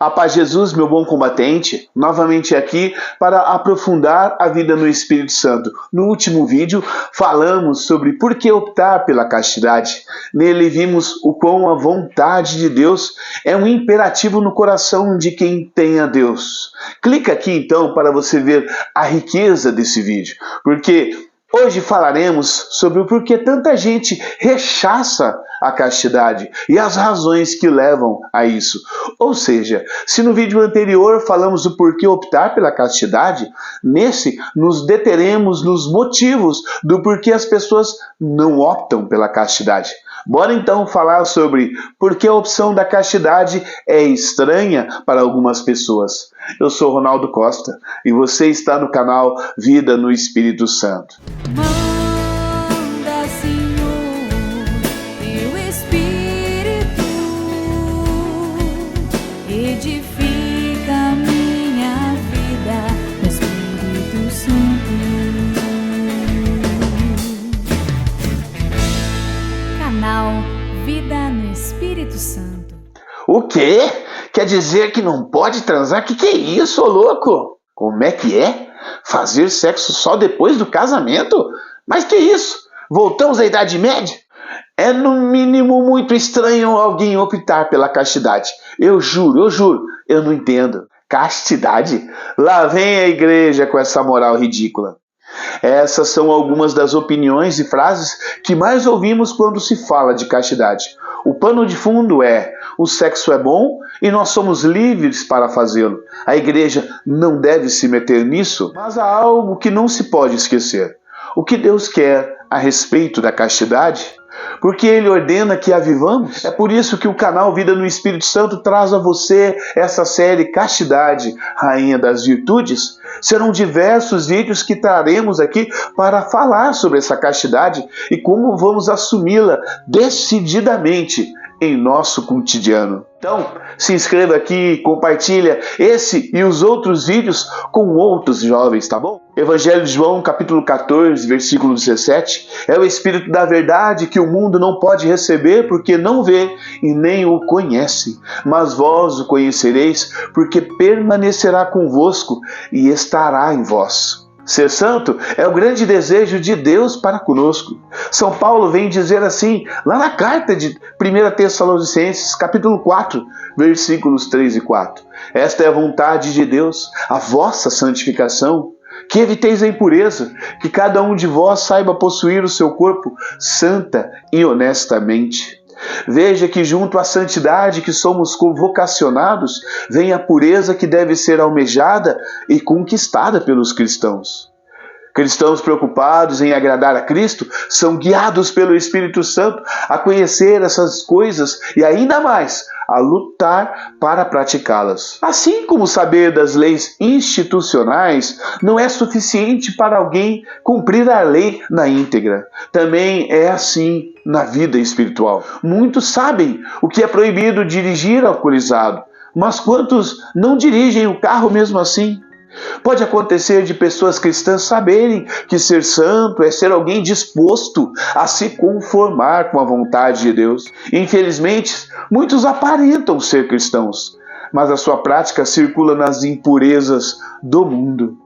A paz de Jesus, meu bom combatente, novamente aqui para aprofundar a vida no Espírito Santo. No último vídeo falamos sobre por que optar pela castidade. Nele vimos o quão a vontade de Deus é um imperativo no coração de quem tem a Deus. Clica aqui então para você ver a riqueza desse vídeo, porque hoje falaremos sobre o porquê tanta gente rechaça a castidade e as razões que levam a isso. Ou seja, se no vídeo anterior falamos do porquê optar pela castidade, nesse nos deteremos nos motivos do porquê as pessoas não optam pela castidade. Bora então falar sobre por que a opção da castidade é estranha para algumas pessoas. Eu sou Ronaldo Costa e você está no canal Vida no Espírito Santo. Manda, Senhor, teu Espírito, edifica minha vida no Espírito Santo. Canal Vida no Espírito Santo. O quê? Quer dizer que não pode transar? Que é isso, ô louco? Como é que é? Fazer sexo só depois do casamento? Mas que isso? Voltamos à Idade Média? É no mínimo muito estranho alguém optar pela castidade. Eu juro, eu não entendo. Castidade? Lá vem a igreja com essa moral ridícula. Essas são algumas das opiniões e frases que mais ouvimos quando se fala de castidade. O pano de fundo é: o sexo é bom e nós somos livres para fazê-lo. A igreja não deve se meter nisso, mas há algo que não se pode esquecer. O que Deus quer a respeito da castidade? Porque Ele ordena que a vivamos. É por isso que o canal Vida no Espírito Santo traz a você essa série Castidade, Rainha das Virtudes. Serão diversos vídeos que traremos aqui para falar sobre essa castidade e como vamos assumi-la decididamente em nosso cotidiano. Então, se inscreva aqui, compartilha esse e os outros vídeos com outros jovens, tá bom? Evangelho de João, capítulo 14, versículo 17, é o Espírito da verdade que o mundo não pode receber porque não vê e nem o conhece. Mas vós o conhecereis porque permanecerá convosco e estará em vós. Ser santo é o grande desejo de Deus para conosco. São Paulo vem dizer assim, lá na carta de 1 Tessalonicenses, capítulo 4, versículos 3 e 4. Esta é a vontade de Deus, a vossa santificação, que eviteis a impureza, que cada um de vós saiba possuir o seu corpo santa e honestamente. Veja que junto à santidade que somos vocacionados, vem a pureza que deve ser almejada e conquistada pelos cristãos. Cristãos preocupados em agradar a Cristo são guiados pelo Espírito Santo a conhecer essas coisas e ainda mais a lutar para praticá-las. Assim como saber das leis institucionais não é suficiente para alguém cumprir a lei na íntegra. Também é assim na vida espiritual. Muitos sabem o que é proibido dirigir alcoolizado, mas quantos não dirigem o carro mesmo assim? Pode acontecer de pessoas cristãs saberem que ser santo é ser alguém disposto a se conformar com a vontade de Deus. Infelizmente, muitos aparentam ser cristãos, mas a sua prática circula nas impurezas do mundo.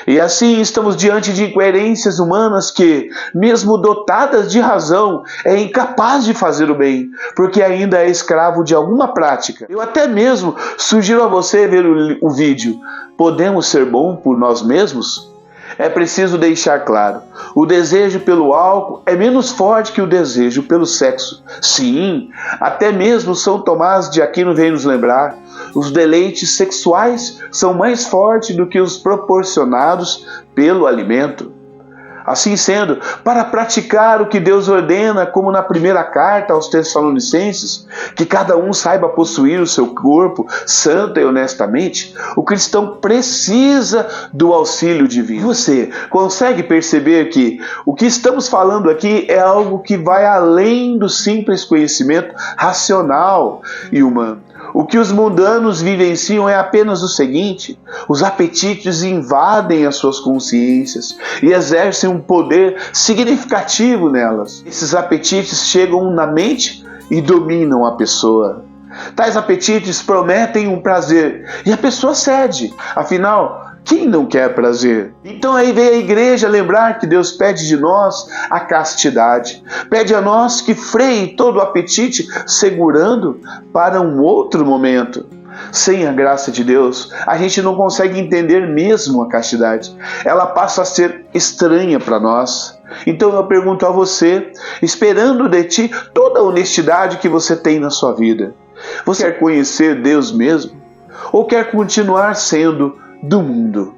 E assim estamos diante de incoerências humanas que, mesmo dotadas de razão, é incapaz de fazer o bem, porque ainda é escravo de alguma prática. Eu até mesmo sugiro a você ver o vídeo. Podemos ser bons por nós mesmos? É preciso deixar claro, o desejo pelo álcool é menos forte que o desejo pelo sexo. Sim, até mesmo São Tomás de Aquino vem nos lembrar, os deleites sexuais são mais fortes do que os proporcionados pelo alimento. Assim sendo, para praticar o que Deus ordena, como na primeira carta aos Tessalonicenses, que cada um saiba possuir o seu corpo santo e honestamente, o cristão precisa do auxílio divino. Você consegue perceber que o que estamos falando aqui é algo que vai além do simples conhecimento racional e humano. O que os mundanos vivenciam é apenas o seguinte: os apetites invadem as suas consciências e exercem um poder significativo nelas. Esses apetites chegam na mente e dominam a pessoa. Tais apetites prometem um prazer e a pessoa cede. Afinal, quem não quer prazer? Então aí vem a igreja lembrar que Deus pede de nós a castidade. Pede a nós que freie todo o apetite, segurando para um outro momento. Sem a graça de Deus, a gente não consegue entender mesmo a castidade. Ela passa a ser estranha para nós. Então eu pergunto a você, esperando de ti toda a honestidade que você tem na sua vida. Você quer conhecer Deus mesmo? Ou quer continuar sendo do mundo?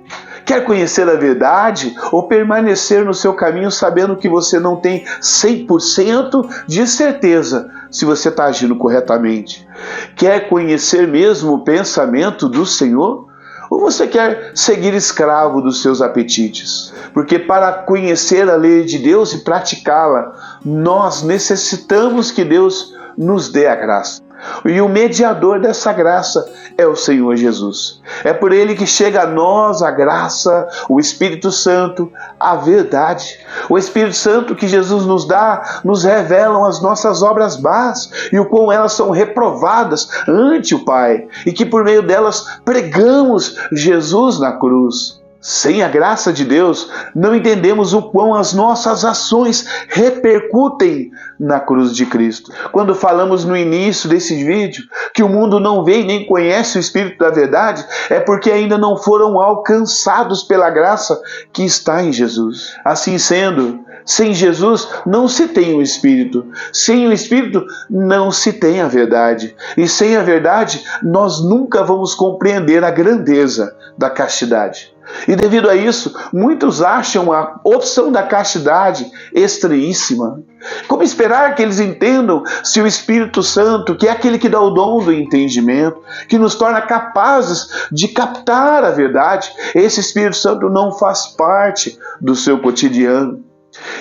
Quer conhecer a verdade ou permanecer no seu caminho sabendo que você não tem 100% de certeza se você está agindo corretamente? Quer conhecer mesmo o pensamento do Senhor? Ou você quer seguir escravo dos seus apetites? Porque para conhecer a lei de Deus e praticá-la, nós necessitamos que Deus nos dê a graça. E o mediador dessa graça é o Senhor Jesus. É por Ele que chega a nós a graça, o Espírito Santo, a verdade. O Espírito Santo que Jesus nos dá, nos revelam as nossas obras más e o quão elas são reprovadas ante o Pai. E que por meio delas pregamos Jesus na cruz. Sem a graça de Deus, não entendemos o quão as nossas ações repercutem na cruz de Cristo. Quando falamos no início desse vídeo que o mundo não vê e nem conhece o Espírito da verdade, é porque ainda não foram alcançados pela graça que está em Jesus. Assim sendo, sem Jesus não se tem o Espírito. Sem o Espírito não se tem a verdade. E sem a verdade, nós nunca vamos compreender a grandeza da castidade. E devido a isso, muitos acham a opção da castidade estranhíssima. Como esperar que eles entendam se o Espírito Santo, que é aquele que dá o dom do entendimento, que nos torna capazes de captar a verdade, esse Espírito Santo não faz parte do seu cotidiano?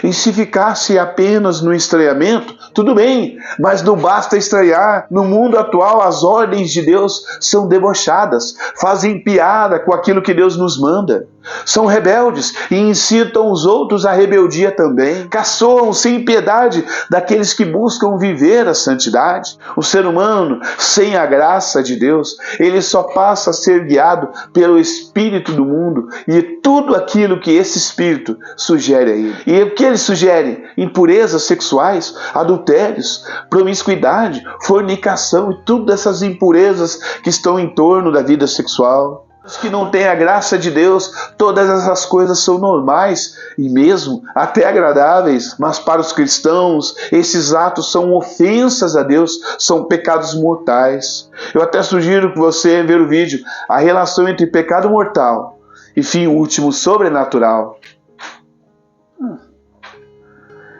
E se ficasse apenas no estranhamento, tudo bem, mas não basta estranhar. No mundo atual, as ordens de Deus são debochadas, fazem piada com aquilo que Deus nos manda. São rebeldes e incitam os outros à rebeldia também. Caçoam sem piedade daqueles que buscam viver a santidade. O ser humano, sem a graça de Deus, ele só passa a ser guiado pelo espírito do mundo e tudo aquilo que esse espírito sugere a ele. E o que ele sugere? Impurezas sexuais, adultérios, promiscuidade, fornicação e tudo essas impurezas que estão em torno da vida sexual. Os que não têm a graça de Deus, todas essas coisas são normais e mesmo até agradáveis, mas para os cristãos, esses atos são ofensas a Deus, são pecados mortais. Eu até sugiro que você veja o vídeo, a relação entre pecado mortal e fim último sobrenatural.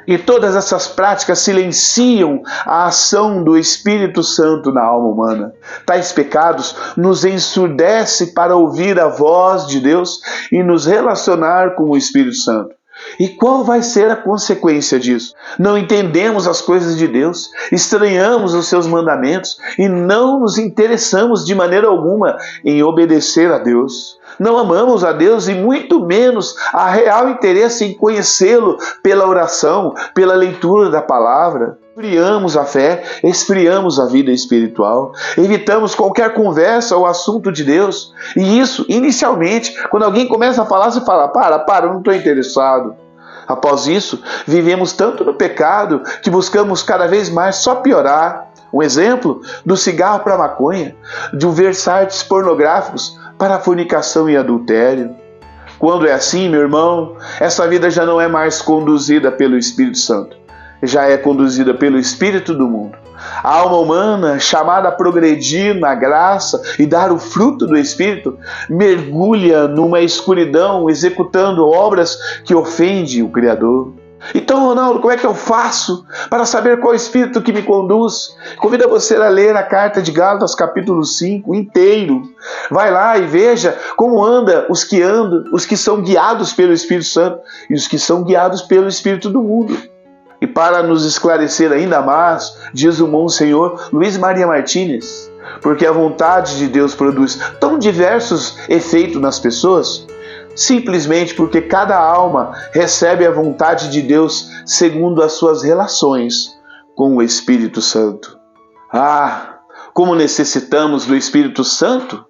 E todas essas práticas silenciam a ação do Espírito Santo na alma humana. Tais pecados nos ensurdecem para ouvir a voz de Deus e nos relacionar com o Espírito Santo. E qual vai ser a consequência disso? Não entendemos as coisas de Deus, estranhamos os seus mandamentos e não nos interessamos de maneira alguma em obedecer a Deus. Não amamos a Deus e muito menos há real interesse em conhecê-lo pela oração, pela leitura da palavra. Esfriamos a fé, esfriamos a vida espiritual, evitamos qualquer conversa ou assunto de Deus. E isso, inicialmente, quando alguém começa a falar, você fala, para, eu não estou interessado. Após isso, vivemos tanto no pecado que buscamos cada vez mais só piorar. Um exemplo, do cigarro para a maconha, de ver sites pornográficos para a fornicação e adultério. Quando é assim, meu irmão, essa vida já não é mais conduzida pelo Espírito Santo, já é conduzida pelo Espírito do mundo. A alma humana, chamada a progredir na graça e dar o fruto do Espírito, mergulha numa escuridão, executando obras que ofendem o Criador. Então, Ronaldo, como é que eu faço para saber qual Espírito que me conduz? Convido você a ler a carta de Gálatas, capítulo 5, inteiro. Vai lá e veja como andam, os que são guiados pelo Espírito Santo e os que são guiados pelo Espírito do mundo. E para nos esclarecer ainda mais, diz o Monsenhor Luiz Maria Martínez, porque a vontade de Deus produz tão diversos efeitos nas pessoas, simplesmente porque cada alma recebe a vontade de Deus segundo as suas relações com o Espírito Santo. Como necessitamos do Espírito Santo?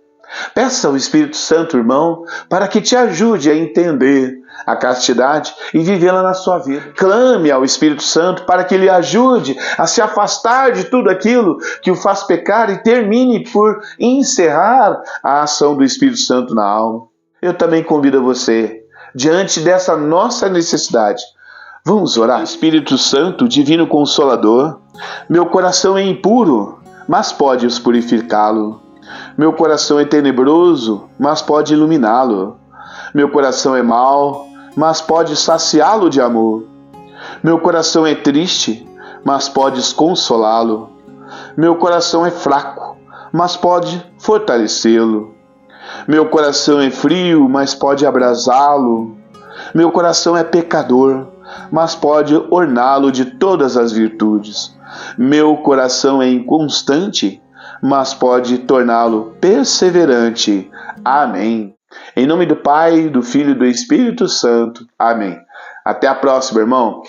Peça ao Espírito Santo, irmão, para que te ajude a entender a castidade e vivê-la na sua vida. Clame ao Espírito Santo para que lhe ajude a se afastar de tudo aquilo que o faz pecar e termine por encerrar a ação do Espírito Santo na alma. Eu também convido você, diante dessa nossa necessidade, vamos orar. Espírito Santo, Divino Consolador, meu coração é impuro, mas podes purificá-lo. Meu coração é tenebroso, mas pode iluminá-lo. Meu coração é mau, mas pode saciá-lo de amor. Meu coração é triste, mas podes consolá-lo. Meu coração é fraco, mas pode fortalecê-lo. Meu coração é frio, mas pode abrasá-lo. Meu coração é pecador, mas pode orná-lo de todas as virtudes. Meu coração é inconstante, mas pode torná-lo perseverante. Amém. Em nome do Pai, do Filho e do Espírito Santo. Amém. Até a próxima, irmão.